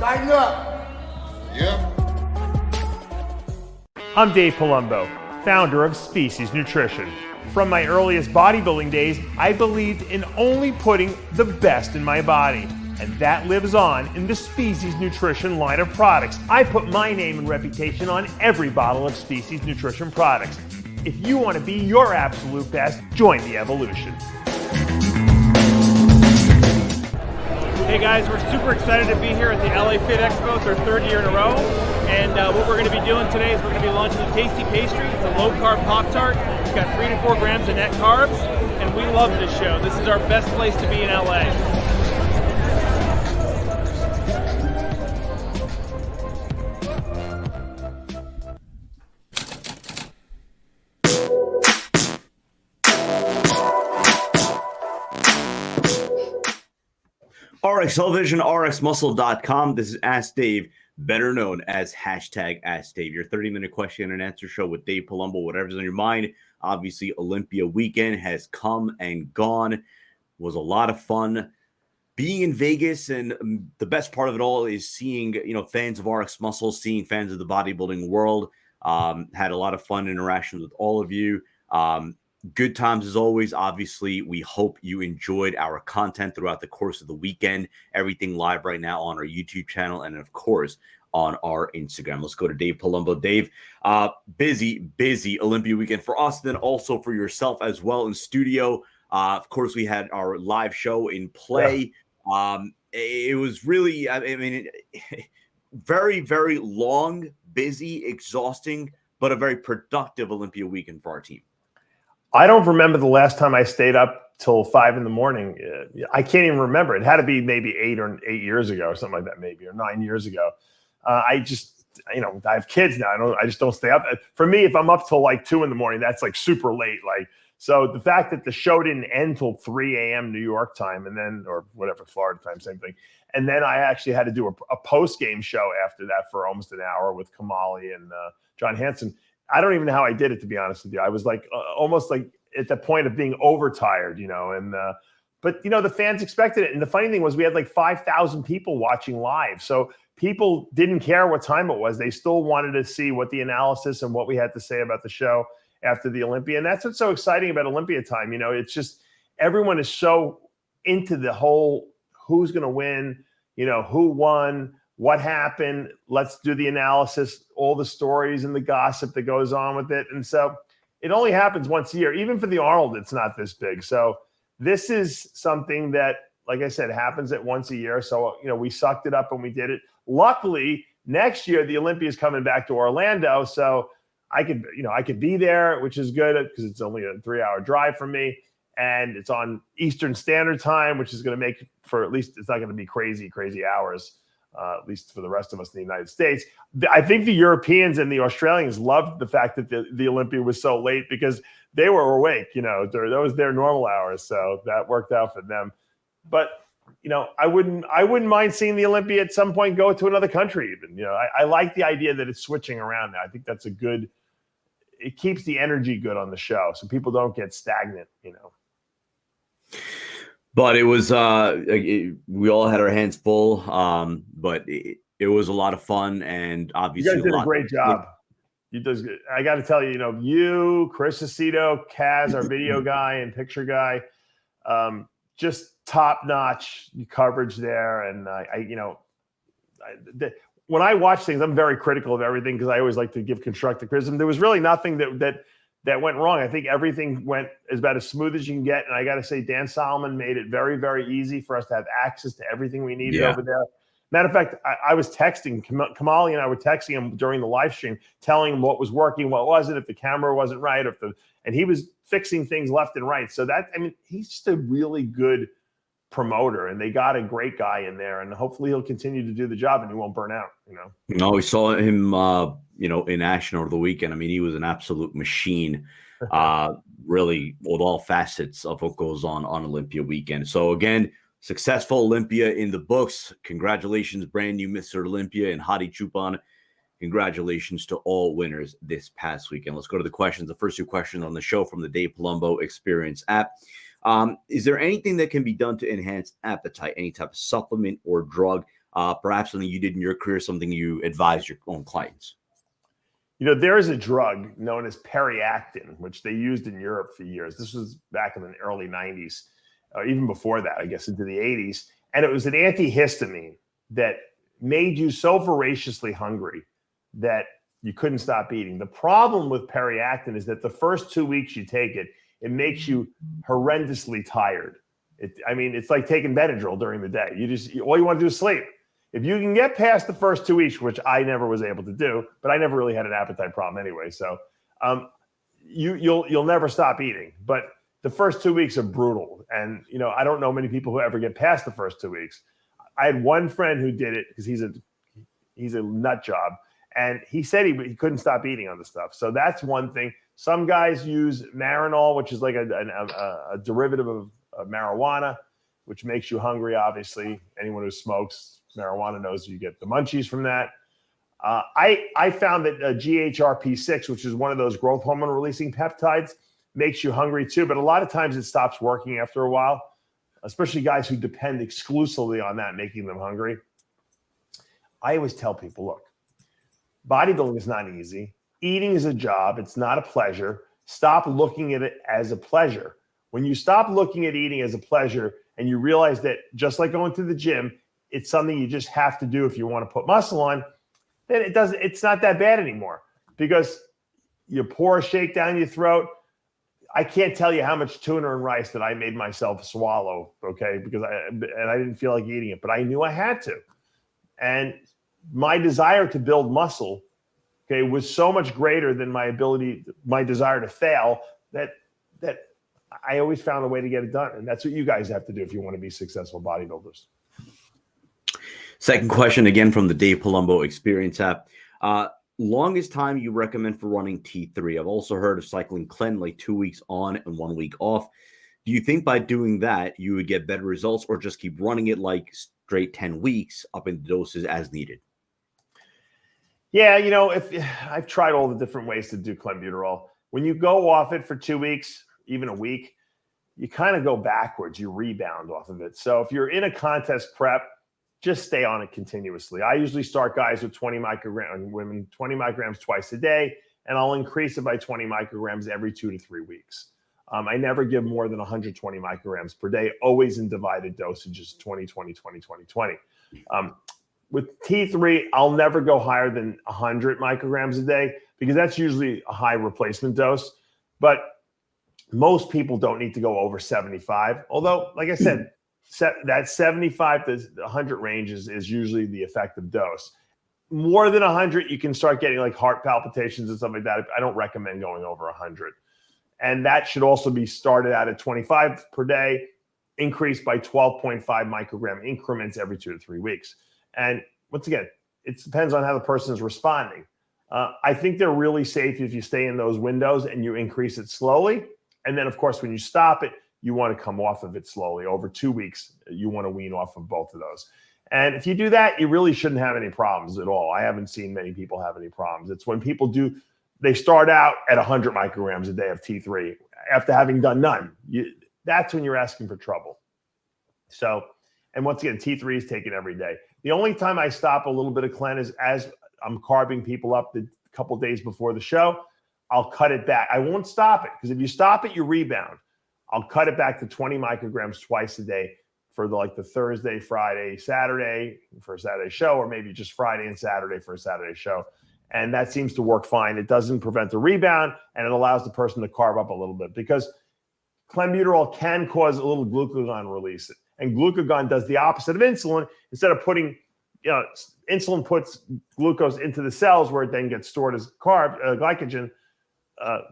Tighten up. Yep. I'm Dave Palumbo, founder of Species Nutrition. From my earliest bodybuilding days, I believed in only putting the best in my body. And that lives on in the Species Nutrition line of products. I put my name and reputation on every bottle of Species Nutrition products. If you want to be your absolute best, join the evolution. Hey guys, we're super excited to be here at the LA Fit Expo. It's our third year in a row. And what we're going to be doing today is we're going to be launching the Tasty Pastry. It's a low-carb Pop-Tart. It's got 3 to 4 grams of net carbs. And we love this show. This is our best place to be in LA. RX Television, RxMuscle.com. This is Ask Dave, better known as hashtag Ask Dave, your 30-minute question and answer show with Dave Palumbo, whatever's on your mind. Obviously, Olympia Weekend has come and gone. Was a lot of fun being in Vegas, and the best part of it all is seeing, fans of RX Muscle, seeing fans of the bodybuilding world. Had a lot of fun interactions with all of you. Good times as always. Obviously, we hope you enjoyed our content throughout the course of the weekend. Everything live right now on our YouTube channel and, of course, on our Instagram. Let's go to Dave Palumbo. Dave, busy Olympia Weekend for us, then also for yourself as well in studio. Of course, we had our live show in play. Yeah. It was really, very, very long, busy, exhausting, but a very productive Olympia Weekend for our team. I don't remember the last time I stayed up till 5 in the morning. I can't even remember. It had to be maybe 8 years ago or something like that, maybe, or 9 years ago. I just, I have kids now. I just don't stay up. For me, if I'm up till like 2 in the morning, that's like super late. So the fact that the show didn't end till 3 a.m. New York time, and then, or whatever, Florida time, same thing. And then I actually had to do a post-game show after that for almost an hour with Kamali and John Hansen. I don't even know how I did it, to be honest with you. I was like almost like at the point of being overtired, but the fans expected it. And the funny thing was we had like 5,000 people watching live. So people didn't care what time it was. They still wanted to see what the analysis and what we had to say about the show after the Olympia. And that's what's so exciting about Olympia time. It's just everyone is so into the whole who's going to win, who won, what happened, let's do the analysis, all the stories and the gossip that goes on with it. And so it only happens once a year. Even for the Arnold, it's not this big. So this is something that, like I said, happens at once a year. So, we sucked it up when we did it. Luckily, next year, the Olympia is coming back to Orlando. So I could be there, which is good because it's only a 3-hour drive from me. And it's on Eastern Standard Time, which is going to make for at least, it's not going to be crazy hours. At least for the rest of us in the United States. I think the Europeans and the Australians loved the fact that the Olympia was so late because they were awake, that was their normal hours. So that worked out for them. But, I wouldn't mind seeing the Olympia at some point go to another country even. I like the idea that it's switching around now. I think that's it keeps the energy good on the show so people don't get stagnant, But it was, we all had our hands full, but it was a lot of fun, and obviously you guys did a great job. I got to tell you, you, Chris Aceto, Kaz, our video guy and picture guy, just top-notch coverage there. And when I watch things, I'm very critical of everything because I always like to give constructive criticism. There was really nothing that went wrong. I think everything went about as smooth as you can get. And I got to say, Dan Solomon made it very, very easy for us to have access to everything we needed over there. Matter of fact, I was texting, Kamali and I were texting him during the live stream, telling him what was working, what wasn't, if the camera wasn't right, and he was fixing things left and right. So he's just a really good promoter, and they got a great guy in there, and hopefully he'll continue to do the job and he won't burn out, No, we saw him, in action over the weekend. He was an absolute machine, really, with all facets of what goes on Olympia Weekend. So again, successful Olympia in the books. Congratulations, brand new Mr. Olympia and Hadi Choopan. Congratulations to all winners this past weekend. Let's go to the questions. The first 2 questions on the show from the Dave Palumbo Experience app. Is there anything that can be done to enhance appetite? Any type of supplement or drug? perhaps something you did in your career, something you advise your own clients? There is a drug known as periactin, which they used in Europe for years. This was back in the early 90s, even before that, I guess, into the 80s. And it was an antihistamine that made you so voraciously hungry that you couldn't stop eating. The problem with periactin is that the first 2 weeks you take it, it makes you horrendously tired. It's like taking Benadryl during the day. All you want to do is sleep. If you can get past the first 2 weeks, which I never was able to do, but I never really had an appetite problem anyway, so you'll never stop eating. But the first 2 weeks are brutal, and I don't know many people who ever get past the first 2 weeks. I had one friend who did it because he's a nut job, and he said he couldn't stop eating on the stuff. So that's one thing. Some guys use Marinol, which is like a derivative of marijuana, which makes you hungry. Obviously, anyone who smokes marijuana knows you get the munchies from that. I found that GHRP6, which is one of those growth hormone releasing peptides, makes you hungry too. But a lot of times it stops working after a while, especially guys who depend exclusively on that making them hungry. I always tell people, look, bodybuilding is not easy. Eating is a job. It's not a pleasure. Stop looking at it as a pleasure. When you stop looking at eating as a pleasure and you realize that just like going to the gym, it's something you just have to do if you want to put muscle on, then it's not that bad anymore, because you pour a shake down your throat. I can't tell you how much tuna and rice that I made myself swallow, okay, because I didn't feel like eating it, but I knew I had to. And my desire to build muscle, okay, was so much greater than my desire to fail that I always found a way to get it done. And that's what you guys have to do if you want to be successful bodybuilders. Second question, again from the Dave Palumbo Experience app. Longest time you recommend for running T3? I've also heard of cycling Clen, like 2 weeks on and 1 week off. Do you think by doing that you would get better results, or just keep running it like straight 10 weeks up in doses as needed? Yeah, if I've tried all the different ways to do clenbuterol. When you go off it for 2 weeks, even a week, you kind of go backwards. You rebound off of it. So if you're in a contest prep, just stay on it continuously. I usually start guys with 20 micrograms, women 20 micrograms twice a day, and I'll increase it by 20 micrograms every 2 to 3 weeks. I never give more than 120 micrograms per day, always in divided dosages, 20, 20, 20, 20, 20. With T3, I'll never go higher than 100 micrograms a day, because that's usually a high replacement dose. But most people don't need to go over 75. Although, like I said, that 75 to 100 range is usually the effective dose. More than 100, you can start getting like heart palpitations and stuff like that. I don't recommend going over 100. And that should also be started out at 25 per day, increased by 12.5 microgram increments every 2 to 3 weeks. And once again, it depends on how the person is responding. I think they're really safe if you stay in those windows and you increase it slowly. And then, of course, when you stop it, you want to come off of it slowly. Over 2 weeks, you want to wean off of both of those. And if you do that, you really shouldn't have any problems at all. I haven't seen many people have any problems. It's when people they start out at 100 micrograms a day of T3 after having done none. That's when you're asking for trouble. So, and once again, T3 is taken every day. The only time I stop a little bit of Clen is as I'm carving people up the couple days before the show. I'll cut it back. I won't stop it, because if you stop it, you rebound. I'll cut it back to 20 micrograms twice a day for the Thursday, Friday, Saturday for a Saturday show, or maybe just Friday and Saturday for a Saturday show. And that seems to work fine. It doesn't prevent the rebound, and it allows the person to carve up a little bit, because clenbuterol can cause a little glucagon release. And glucagon does the opposite of insulin. Instead of putting, insulin puts glucose into the cells where it then gets stored as glycogen.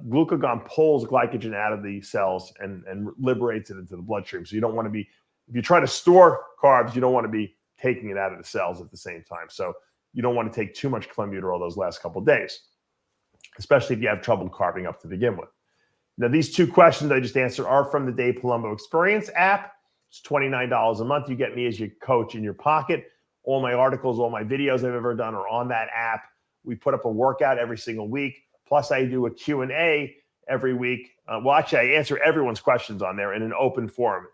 Glucagon pulls glycogen out of the cells and liberates it into the bloodstream. So you don't want to be, if you try to store carbs, you don't want to be taking it out of the cells at the same time. So you don't want to take too much clenbuterol those last couple of days, especially if you have trouble carving up to begin with. Now, these two questions I just answered are from the Dave Palumbo Experience app. It's $29 a month. You get me as your coach in your pocket. All my articles, all my videos I've ever done are on that app. We put up a workout every single week. Plus, I do a Q&A every week. Well, actually, I answer everyone's questions on there in an open forum.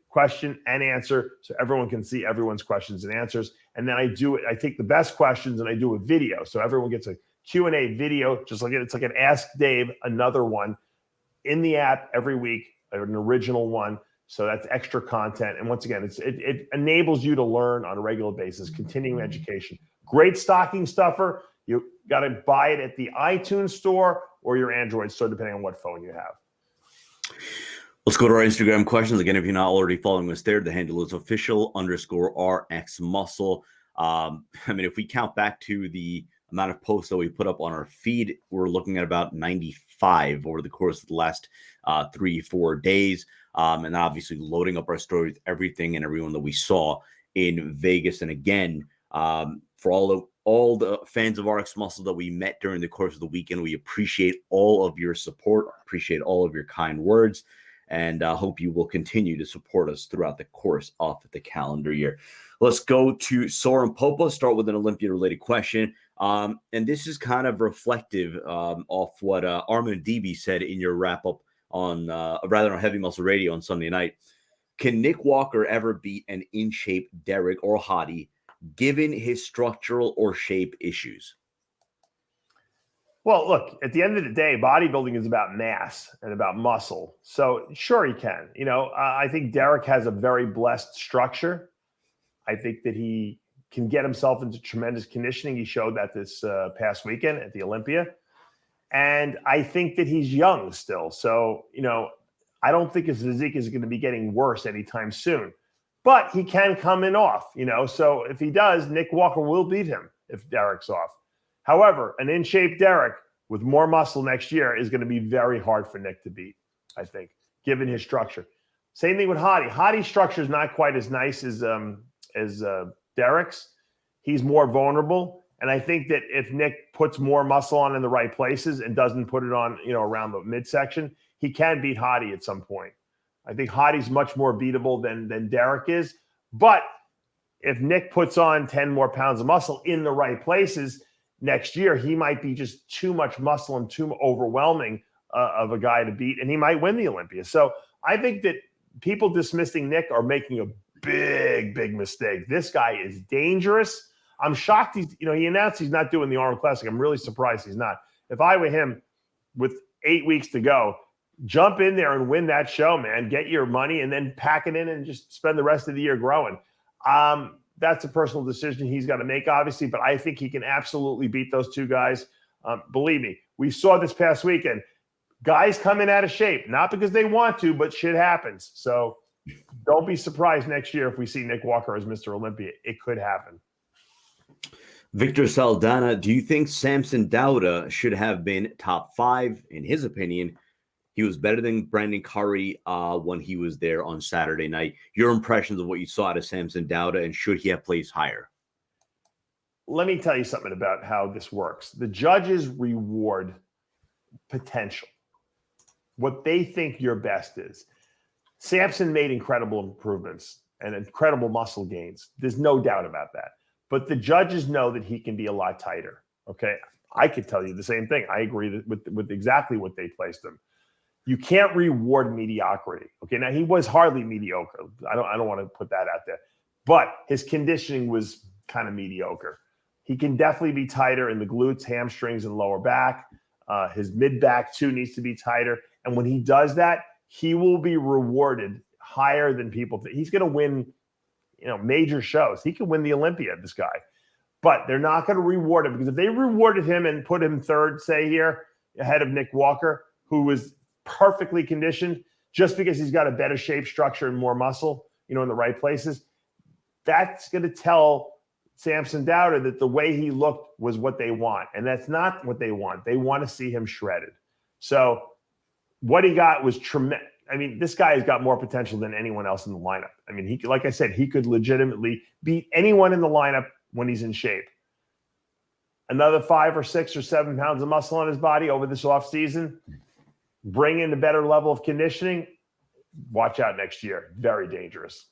question and answer so everyone can see everyone's questions and answers. And then I take the best questions and I do a video. So everyone gets a Q&A video, just like it's like an Ask Dave, another one in the app every week, an original one. So that's extra content. And once again, it enables you to learn on a regular basis, continuing education. Great stocking stuffer. You got to buy it at the iTunes store or your Android store, depending on what phone you have. Let's go to our Instagram questions. Again, if you're not already following us there, the handle is official_RxMuscle. I mean, if we count back to the amount of posts that we put up on our feed, we're looking at about 95 over the course of the last 3-4 days. And obviously loading up our story with everything and everyone that we saw in Vegas. And again, for all the fans of RxMuscle that we met during the course of the weekend, we appreciate all of your support, appreciate all of your kind words, and hope you will continue to support us throughout the course of the calendar year. Let's go to Soren Popa, start with an Olympia-related question. And this is kind of reflective of what Armin Debe said in your wrap-up on Heavy Muscle Radio on Sunday night. Can Nick Walker ever beat an in-shape Derek or Hadi, given his structural or shape issues? Well, look, at the end of the day, bodybuilding is about mass and about muscle. So sure he can. I think Derek has a very blessed structure. I think that he can get himself into tremendous conditioning. He showed that this past weekend at the Olympia. And I think that he's young still. So, I don't think his physique is going to be getting worse anytime soon. But he can come in off, So if he does, Nick Walker will beat him if Derek's off. However, an in-shape Derek with more muscle next year is going to be very hard for Nick to beat, I think, given his structure. Same thing with Hadi. Hadi's structure is not quite as nice as Derek's. He's more vulnerable. And I think that if Nick puts more muscle on in the right places and doesn't put it on, around the midsection, he can beat Hadi at some point. I think Hadi's much more beatable than Derek is. But if Nick puts on 10 more pounds of muscle in the right places next year, he might be just too much muscle and too overwhelming of a guy to beat, and he might win the Olympia. So I think that people dismissing Nick are making a big, big mistake. This guy is dangerous. I'm shocked he announced he's not doing the Arnold Classic. I'm really surprised he's not. If I were him with 8 weeks to go, jump in there and win that show, man. Get your money and then pack it in and just spend the rest of the year growing. That's a personal decision he's got to make, obviously, but I think he can absolutely beat those two guys. Believe me, we saw this past weekend. Guys come in out of shape, not because they want to, but shit happens. So don't be surprised next year if we see Nick Walker as Mr. Olympia. It could happen. Victor Saldana, do you think Samson Dauda should have been top 5? In his opinion, he was better than Brandon Curry when he was there on Saturday night. Your impressions of what you saw out of Samson Dauda, and should he have placed higher? Let me tell you something about how this works. The judges reward potential, what they think your best is. Samson made incredible improvements and incredible muscle gains. There's no doubt about that. But the judges know that he can be a lot tighter. Okay, I could tell you the same thing. I agree with exactly what they placed him. You can't reward mediocrity. Okay, now he was hardly mediocre. I don't want to put that out there, but his conditioning was kind of mediocre. He can definitely be tighter in the glutes, hamstrings, and lower back. His mid back too needs to be tighter. And when he does that, he will be rewarded higher than people think. He's going to win, major shows. He can win the Olympia, this guy. But they're not going to reward him, because if they rewarded him and put him third, say here, ahead of Nick Walker, who was perfectly conditioned, just because he's got a better shape structure and more muscle, in the right places, that's going to tell Samson Dauda that the way he looked was what they want. And that's not what they want. They want to see him shredded. So what he got was tremendous. I mean, this guy has got more potential than anyone else in the lineup. I mean, like I said, he could legitimately beat anyone in the lineup when he's in shape. Another 5 or 6 or 7 pounds of muscle on his body over this offseason, bring in a better level of conditioning. Watch out next year. Very dangerous.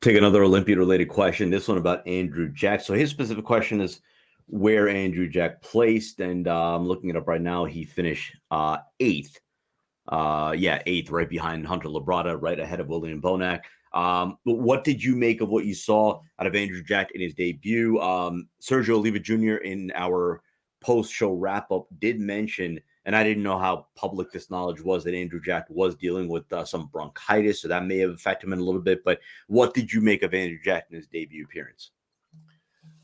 Take another Olympia-related question. This one about Andrew Jack. So his specific question is where Andrew Jack placed, and I'm looking it up right now. He finished 8th. Yeah, 8th, right behind Hunter Labrada, right ahead of William Bonac. But what did you make of what you saw out of Andrew Jack in his debut? Sergio Oliva Jr. in our post-show wrap-up did mention, and I didn't know how public this knowledge was, that Andrew Jack was dealing with some bronchitis, so that may have affected him in a little bit. But what did you make of Andrew Jack in his debut appearance?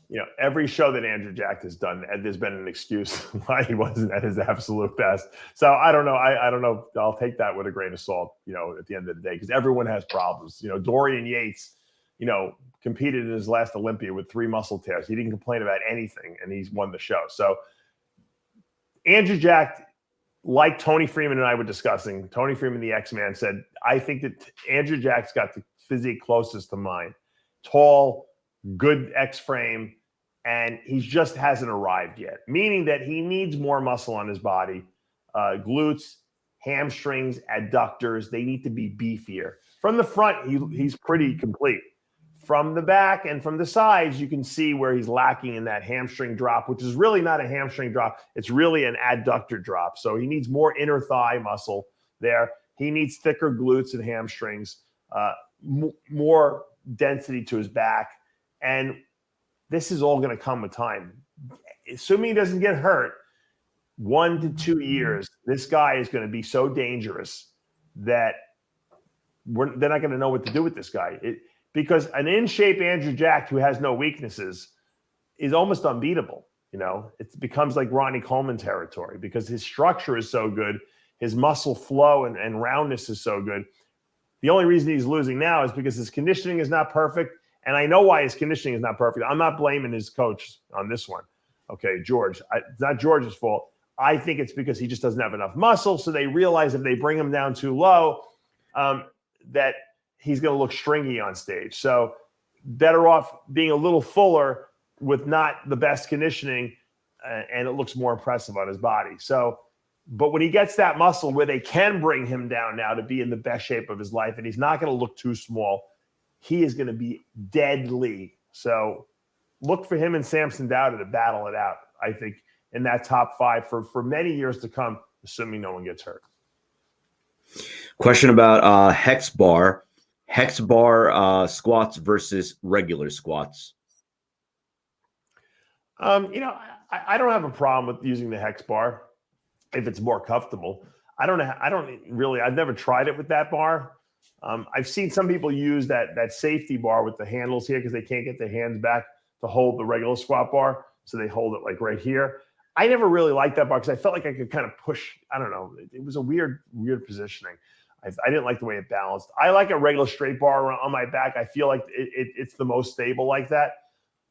You know, every show that Andrew Jack has done, there's been an excuse why he wasn't at his absolute best. So I don't know. I don't know. I'll take that with a grain of salt, you know, at the end of the day, because everyone has problems. You know, Dorian Yates, you know, competed in his last Olympia with 3 muscle tears. He didn't complain about anything, and he's won the show. So Andrew Jack, like Tony Freeman and I were discussing, Tony Freeman, the X-Man, said, I think that Andrew Jack's got the physique closest to mine. Tall, good X-frame, and he just hasn't arrived yet, meaning that he needs more muscle on his body. Glutes, hamstrings, adductors, they need to be beefier. From the front, he's pretty complete. From the back and from the sides, you can see where he's lacking in that hamstring drop, which is really not a hamstring drop. It's really an adductor drop. So he needs more inner thigh muscle there. He needs thicker glutes and hamstrings, more density to his back. And this is all going to come with time. Assuming he doesn't get hurt, 1 to 2 years, this guy is going to be so dangerous that they're not going to know what to do with this guy. Because an in-shape Andrew Jack who has no weaknesses is almost unbeatable. You know, it becomes like Ronnie Coleman territory because his structure is so good, his muscle flow and roundness is so good. The only reason he's losing now is because his conditioning is not perfect. And I know why his conditioning is not perfect. I'm not blaming his coach on this one. Okay, George. It's not George's fault. I think it's because he just doesn't have enough muscle. So they realize if they bring him down too low, that he's going to look stringy on stage. So better off being a little fuller with not the best conditioning, and it looks more impressive on his body. So, but when he gets that muscle where they can bring him down now to be in the best shape of his life, and he's not going to look too small, he is going to be deadly. So look for him and Samson Dauda to battle it out, I think, in that top 5 for many years to come, assuming no one gets hurt. Question about hex bar squats versus regular squats. You know, I don't have a problem with using the hex bar if it's more comfortable. I've never tried it with that bar. I've seen some people use that safety bar with the handles here because they can't get their hands back to hold the regular squat bar. So they hold it like right here. I never really liked that bar because I felt like I could kind of push. I don't know. It was a weird positioning. I didn't like the way it balanced. I like a regular straight bar on my back. I feel like it's the most stable like that.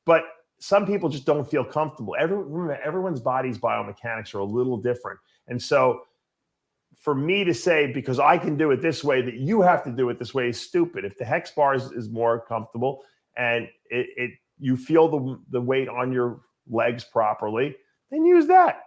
But some people just don't feel comfortable. Everyone's body's biomechanics are a little different. And so for me to say, because I can do it this way, that you have to do it this way is stupid. If the hex bar is more comfortable and you feel the weight on your legs properly, then use that.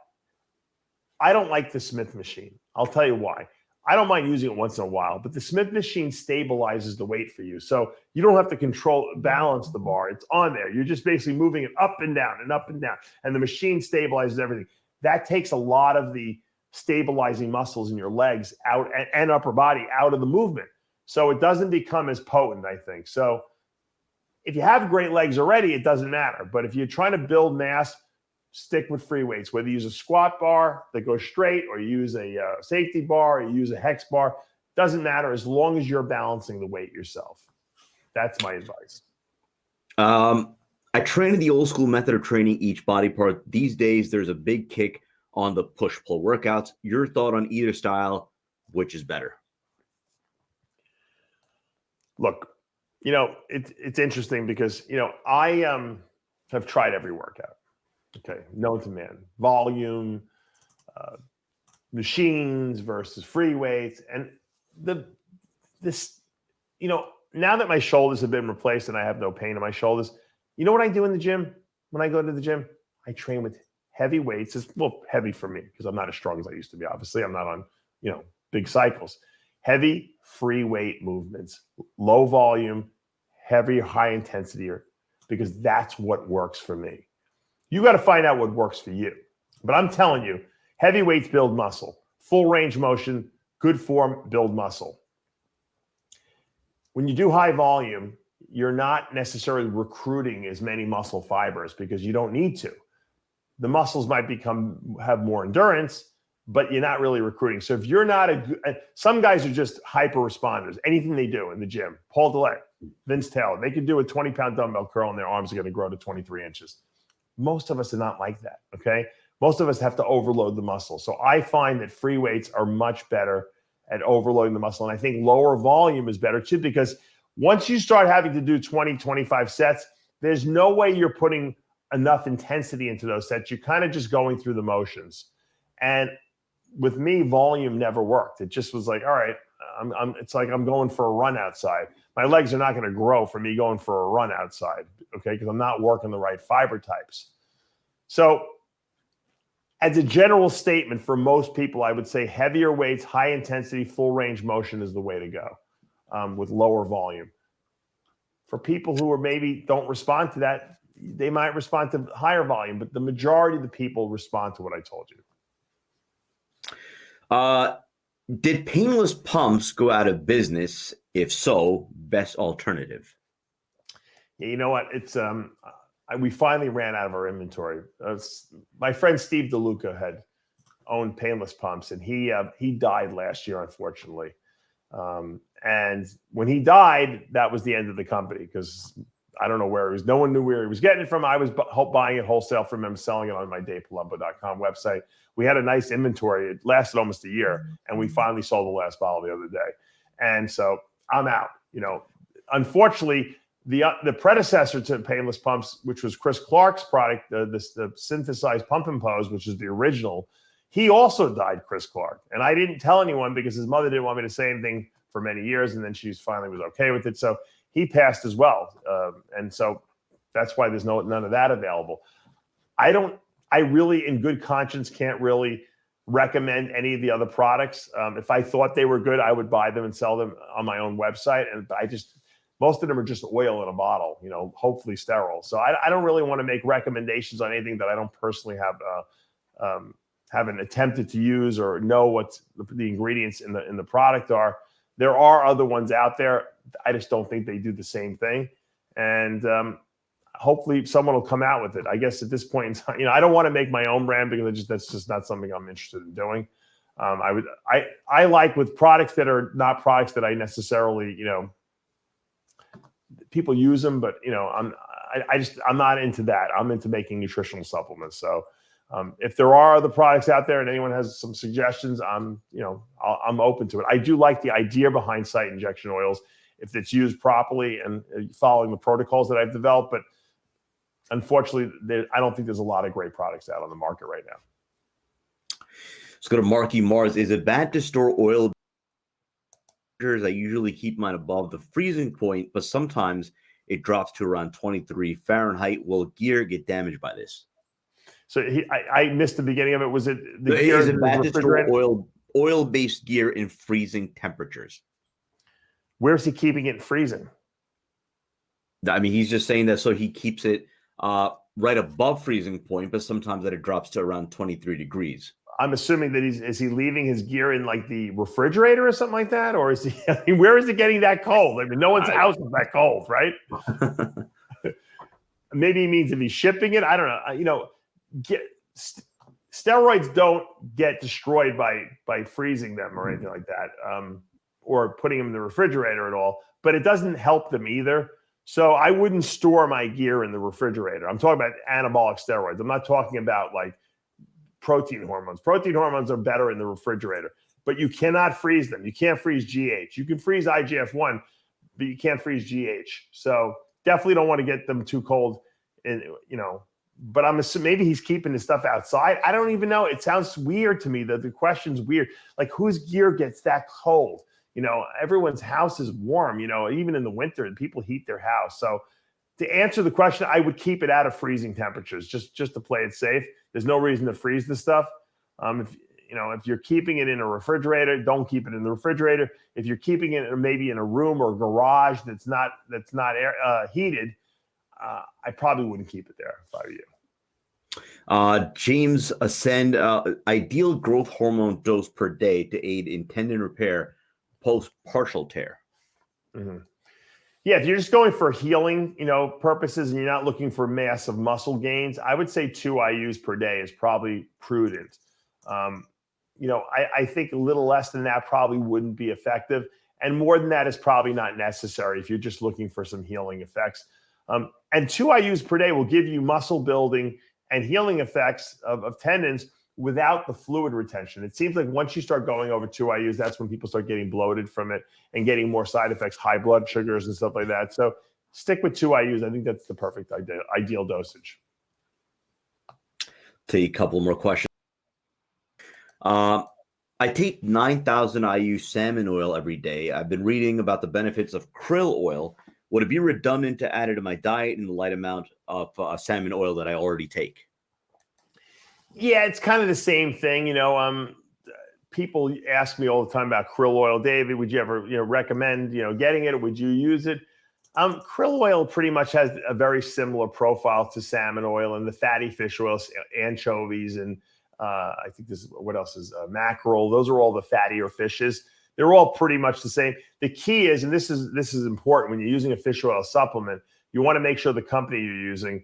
I don't like the Smith machine. I'll tell you why. I don't mind using it once in a while, but the Smith machine stabilizes the weight for you. So you don't have to balance the bar. It's on there. You're just basically moving it up and down and up and down. And the machine stabilizes everything. That takes a lot of the stabilizing muscles in your legs out and upper body out of the movement. So it doesn't become as potent, I think. So if you have great legs already, it doesn't matter. But if you're trying to build mass, stick with free weights, whether you use a squat bar that goes straight or you use a safety bar or you use a hex bar, doesn't matter as long as you're balancing the weight yourself. That's my advice. I train the old school method of training each body part. These days, there's a big kick on the push-pull workouts. Your thought on either style, which is better? Look, you know, it's interesting because, you know, I have tried every workout. Okay, known to man, volume, machines versus free weights, and this, you know, now that my shoulders have been replaced and I have no pain in my shoulders, you know what I do in the gym? When I go to the gym, I train with heavy weights. It's heavy for me because I'm not as strong as I used to be. Obviously, I'm not on, you know, big cycles. Heavy free weight movements, low volume, heavy, high intensity, because that's what works for me. You got to find out what works for you. But I'm telling you, heavy weights build muscle. Full range motion good form, build muscle. When you do high volume, you're not necessarily recruiting as many muscle fibers because you don't need to. The muscles might have more endurance, but you're not really recruiting. So if you're not some guys are just hyper responders. Anything they do in the gym, Paul DeLay, Vince Taylor, they can do a 20-pound dumbbell curl and their arms are going to grow to 23 inches. Most of us are not like that, okay? Most of us have to overload the muscle. So I find that free weights are much better at overloading the muscle. And I think lower volume is better too, because once you start having to do 20, 25 sets, there's no way you're putting enough intensity into those sets. You're kind of just going through the motions. And with me, volume never worked. It just was like, all right, it's like I'm going for a run outside. My legs are not going to grow from me going for a run outside, okay, because I'm not working the right fiber types. So as a general statement for most people, I would say heavier weights, high intensity, full range motion is the way to go with lower volume. For people who are maybe don't respond to that, they might respond to higher volume, but the majority of the people respond to what I told you. Did painless pumps go out of business? If so, best alternative? Yeah, you know what? It's we finally ran out of our inventory. My friend Steve DeLuca had owned painless pumps, and he died last year, unfortunately. And when he died, that was the end of the company because I don't know where he was. No one knew where he was getting it from. I was buying it wholesale from him, selling it on my DavePalumbo.com website. We had a nice inventory. It lasted almost a year, and we finally sold the last bottle the other day. And so I'm out. You know, unfortunately, the predecessor to painless pumps, which was Chris Clark's product, the synthesized pump and pose, which is the original, he also died, Chris Clark. And I didn't tell anyone because his mother didn't want me to say anything for many years, and then she finally was okay with it. So he passed as well. And so that's why there's none of that available. I really, in good conscience, can't really recommend any of the other products. If I thought they were good, I would buy them and sell them on my own website. And most of them are just oil in a bottle, you know, hopefully sterile. So I don't really want to make recommendations on anything that I don't personally haven't attempted to use or know what the ingredients in the product are. There are other ones out there. I just don't think they do the same thing. And hopefully someone will come out with it. I guess at this point in time, you know, I don't want to make my own brand because that's just not something I'm interested in doing. I like with products that are not products that I necessarily, you know, people use them, but you know, I'm not into that. I'm into making nutritional supplements. So if there are other products out there and anyone has some suggestions, I'm open to it. I do like the idea behind site injection oils if it's used properly and following the protocols that I've developed. But unfortunately, I don't think there's a lot of great products out on the market right now. Let's go to Marky Mars. Is it bad to store oil? I usually keep mine above the freezing point, but sometimes it drops to around 23 Fahrenheit. Will gear get damaged by this? So I missed the beginning of it. Was it the gear? Is it bad to store oil-based gear in freezing temperatures? Where's he keeping it freezing? I mean, he's just saying that so he keeps it right above freezing point, but sometimes that it drops to around 23 degrees. I'm assuming that is he leaving his gear in like the refrigerator or something like that? Or is he, I mean, where is it getting that cold? I mean, no one's house is that cold, right? Maybe he means if he's shipping it. I don't know. You know, steroids don't get destroyed by freezing them or anything like that, or putting them in the refrigerator at all, but it doesn't help them either. So I wouldn't store my gear in the refrigerator. I'm talking about anabolic steroids. I'm not talking about like protein hormones. Protein hormones are better in the refrigerator, but you cannot freeze them. You can't freeze GH. You can freeze IGF-1, but you can't freeze GH. So definitely don't want to get them too cold. And, you know, but I'm assuming maybe he's keeping his stuff outside. I don't even know. It sounds weird to me that the question's weird. Like whose gear gets that cold? You know, everyone's house is warm, you know, even in the winter and people heat their house. So to answer the question, I would keep it out of freezing temperatures just to play it safe. There's no reason to freeze the stuff. If you're keeping it in a refrigerator, don't keep it in the refrigerator. If you're keeping it maybe in a room or garage that's not heated, I probably wouldn't keep it there if I were you. James Ascend, ideal growth hormone dose per day to aid in tendon repair post partial tear. Mm-hmm. Yeah, if you're just going for healing, purposes, and you're not looking for massive muscle gains, I would say 2 IUs per day is probably prudent. I think a little less than that probably wouldn't be effective, and more than that is probably not necessary if you're just looking for some healing effects. And 2 IUs per day will give you muscle building and healing effects of tendons without the fluid retention. It seems like once you start going over 2 IUs, that's when people start getting bloated from it and getting more side effects, high blood sugars and stuff like that. So stick with 2 IUs. I think that's the perfect ideal dosage. Take a couple more questions. I take 9,000 IU salmon oil every day. I've been reading about the benefits of krill oil. Would it be redundant to add it to my diet in the light amount of salmon oil that I already take? Yeah, it's kind of the same thing. People ask me all the time about krill oil. David, would you ever recommend getting it, or would you use it? Krill oil pretty much has a very similar profile to salmon oil and the fatty fish oils, anchovies, and I think what else is mackerel. Those are all the fattier fishes. They're all pretty much the same. The key is, and this is important when you're using a fish oil supplement, you want to make sure the company you're using,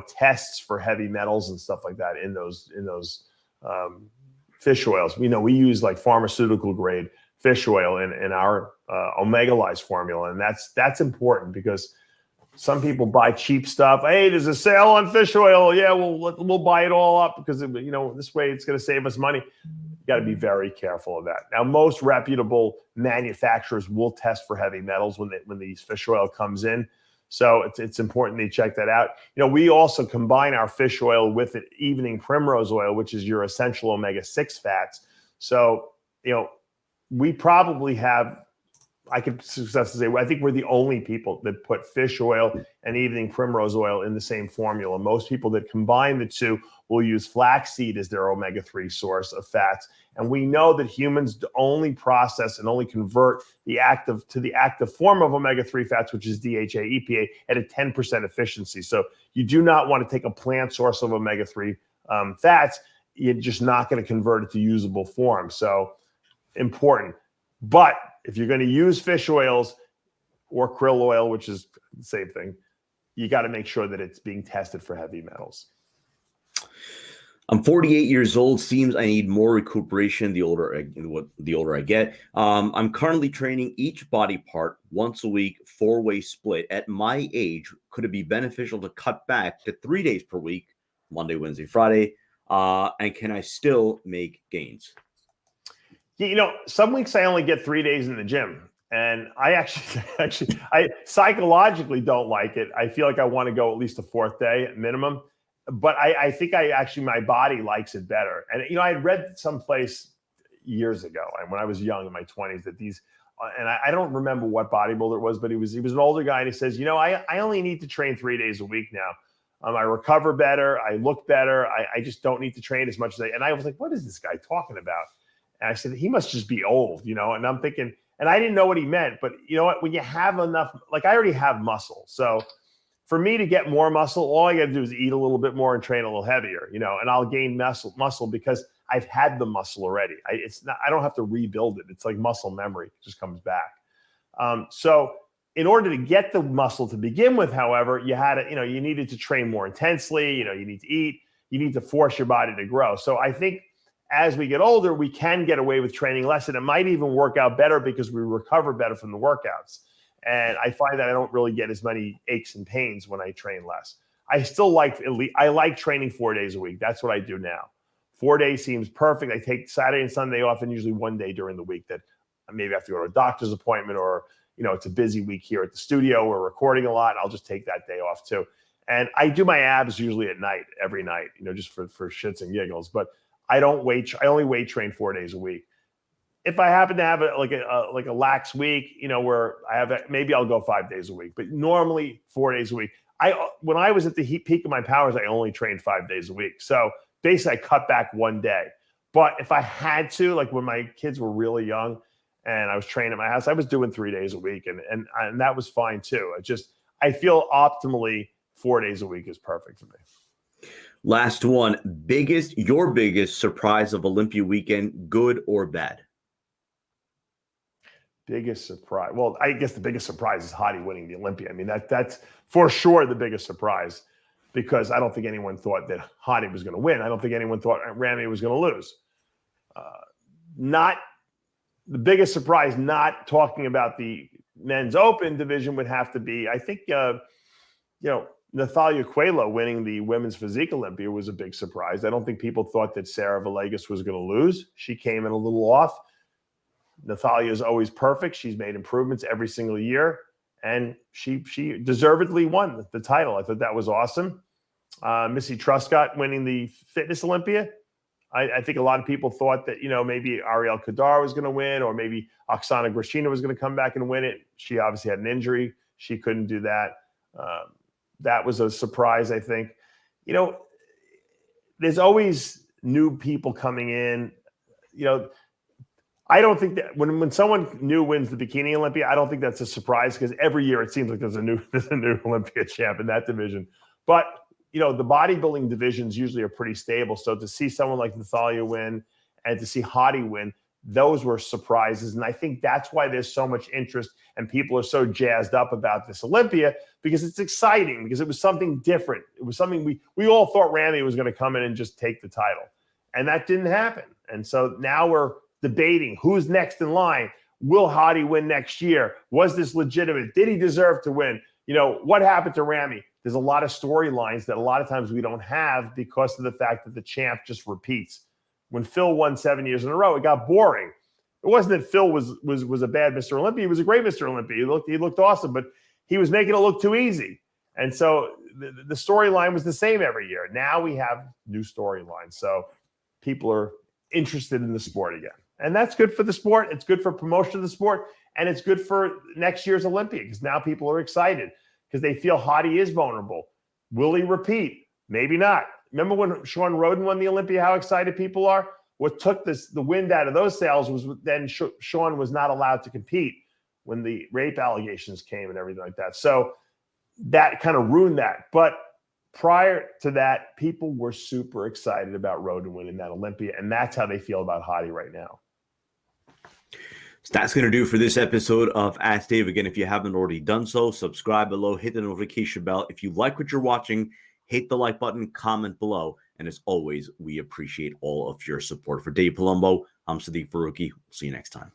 tests for heavy metals and stuff like that in those fish oils. We use like pharmaceutical grade fish oil in our Omega-Lyze formula, and that's important because some people buy cheap stuff. Hey, there's a sale on fish oil. Yeah, we'll buy it all up because this way it's going to save us money. You got to be very careful of that. Now, most reputable manufacturers will test for heavy metals when these fish oil comes in. So it's important that you check that out. We also combine our fish oil with evening primrose oil, which is your essential omega-6 fats. So, we probably have, I could successfully say, I think we're the only people that put fish oil and evening primrose oil in the same formula. Most people that combine the two will use flaxseed as their omega-3 source of fats. And we know that humans only process and only convert the active form of omega-3 fats, which is DHA, EPA, at a 10% efficiency. So you do not want to take a plant source of omega-3 fats. You're just not going to convert it to usable form. So important. But if you're going to use fish oils or krill oil, which is the same thing, you got to make sure that it's being tested for heavy metals. I'm 48 years old. Seems I need more recuperation the older I get. I'm currently training each body part once a week, 4-way split. At my age, could it be beneficial to cut back to 3 days per week, Monday, Wednesday, Friday? And can I still make gains? Some weeks I only get 3 days in the gym, and I actually I psychologically don't like it. I feel like I want to go at least a 4th day at minimum, but I think my body likes it better. And I had read someplace years ago, and when I was young in my 20s, that these, and I don't remember what bodybuilder it was, but he was an older guy, and he says, I only need to train 3 days a week now. I recover better, I look better, I just don't need to train as much as and I was like, what is this guy talking about? And I said, he must just be old, and I'm thinking, and I didn't know what he meant, but you know what, when you have enough, like I already have muscle. So for me to get more muscle, all I got to do is eat a little bit more and train a little heavier, and I'll gain muscle because I've had the muscle already. I don't have to rebuild it. It's like muscle memory. It just comes back. So in order to get the muscle to begin with, however, you needed to train more intensely, you need to eat, you need to force your body to grow. So I think as we get older, we can get away with training less, and it might even work out better because we recover better from the workouts. And I find that I don't really get as many aches and pains when I train less. I still like training 4 days a week. That's what I do now. 4 days seems perfect. I take Saturday and Sunday off, and usually one day during the week that maybe I have to go to a doctor's appointment, or it's a busy week here at the studio. We're recording a lot. I'll just take that day off too. And I do my abs usually at night, every night, just for shits and giggles. But I don't I only weight train 4 days a week. If I happen to have a lax week, where I have maybe I'll go 5 days a week, but normally 4 days a week. When I was at the peak of my powers, I only trained 5 days a week. So basically I cut back one day. But if I had to, like when my kids were really young and I was training at my house, I was doing 3 days a week, and that was fine too. I feel optimally 4 days a week is perfect for me. Last one. Your biggest surprise of Olympia weekend, good or bad? Biggest surprise. Well, I guess the biggest surprise is Hadi winning the Olympia. I mean, that's for sure the biggest surprise, because I don't think anyone thought that Hadi was going to win. I don't think anyone thought Ramy was going to lose. Not the biggest surprise, not talking about the men's open division, would have to be, I think, Natalia Coelho winning the women's physique Olympia was a big surprise. I don't think people thought that Sarah Villegas was going to lose. She came in a little off. Natalia is always perfect. She's made improvements every single year, and she deservedly won the title. I thought that was awesome. Missy Truscott winning the fitness Olympia. I think a lot of people thought that, maybe Ariel Kadar was going to win, or maybe Oksana Grishina was going to come back and win it. She obviously had an injury. She couldn't do that. That was a surprise, I think. There's always new people coming in. I don't think that when someone new wins the bikini Olympia, I don't think that's a surprise, because every year it seems like there's a new Olympia champ in that division. But the bodybuilding divisions usually are pretty stable. So to see someone like Natalia win and to see Hadi win, those were surprises. And I think that's why there's so much interest and people are so jazzed up about this Olympia, because it's exciting, because it was something different. It was something we all thought Ramy was going to come in and just take the title. And that didn't happen. And so now we're debating who's next in line. Will Hadi win next year? Was this legitimate? Did he deserve to win? What happened to Ramy? There's a lot of storylines that a lot of times we don't have because of the fact that the champ just repeats. When Phil won 7 years in a row, it got boring. It wasn't that Phil was a bad Mr. Olympia. He was a great Mr. Olympia. He looked awesome, but he was making it look too easy. And so the storyline was the same every year. Now we have new storylines. So people are interested in the sport again. And that's good for the sport. It's good for promotion of the sport. And it's good for next year's Olympia, because now people are excited because they feel Hadi is vulnerable. Will he repeat? Maybe not. Remember when Sean Roden won the Olympia, how excited people are? What took the wind out of those sails was then Sean was not allowed to compete when the rape allegations came and everything like that. So that kind of ruined that. But prior to that, people were super excited about Roden winning that Olympia, and that's how they feel about Hadi right now. So that's going to do for this episode of Ask Dave. Again, if you haven't already done so, subscribe below, hit the notification bell. If you like what you're watching, hit the like button, comment below. And as always, we appreciate all of your support. For Dave Palumbo, I'm Sadiq Faruqi. See you next time.